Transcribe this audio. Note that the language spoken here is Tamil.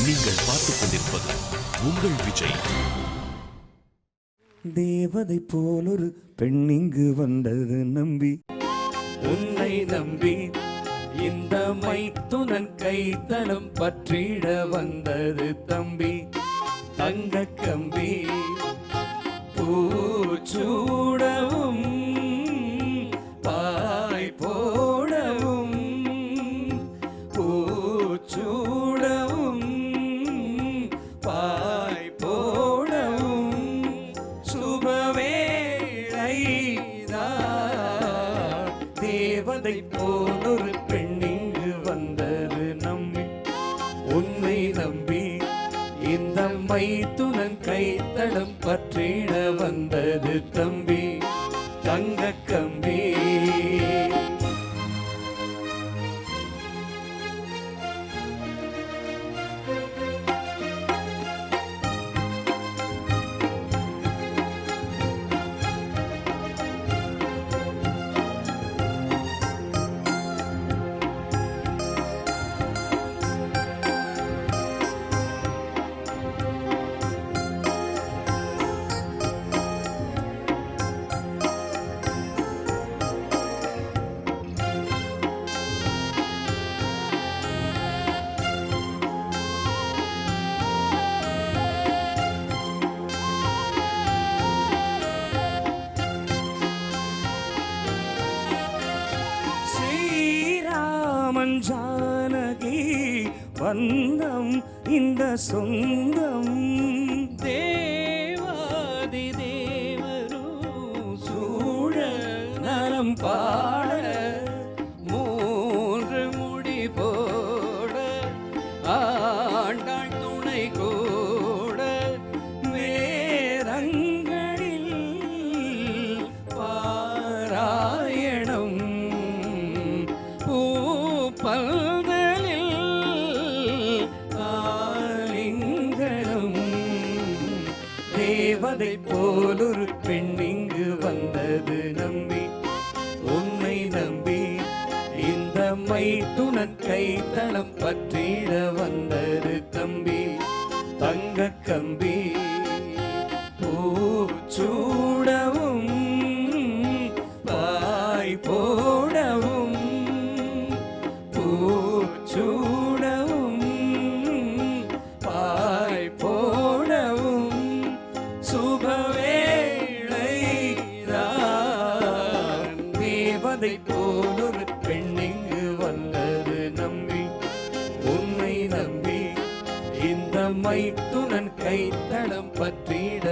நீங்கள் பார்த்துக் கொண்டிருப்பது உங்கள் விஜய். தேவதை போல் ஒரு பெண் இங்கு வந்தது நம்பி, உன்னை நம்பி இந்த மைத்துனன் கைத்தளம் பற்றிட வந்தது தம்பி. தங்க கம்பி பூச்சூடவும் பாய் போடவும், பூச்சூடவும் பாய் போடவும் சுபவேளைதான். தேவதை போல் ஒரு பெண் இங்கு வந்தது நம்பி, உன்னை நம்பி இந்த மைத்துனன் கைத்தளம் பற்றிட வந்தது தம்பி. தங்க கம்பி ஜானகி வந்தம் இந்த சொந்தம். தேவாதி தேவரு சூழ நலம் பாட, மூன்று முடி போட ஆண்டாள் துணை கூட, வேதங்களில் பாராயணம் பல்தலில் ஆலிங்கனம். தேவதை போல் ஒரு பெண் இங்கு வந்தது நம்பி, உன்னை நம்பி இந்த மைத்துனன் கைத்தளம் பற்றிட வந்தது தம்பி. தங்க கம்பி பூச்சூடவும் பாய் போடவும், பூச்சூடவும் பாய் போடவும் சுபவேளைதான். தேவதை போல் ஒரு பெண் இங்கு வந்தது நம்பி, உன்னை நம்பி இந்த மைத்துனன் கைத்தளம் பற்றிட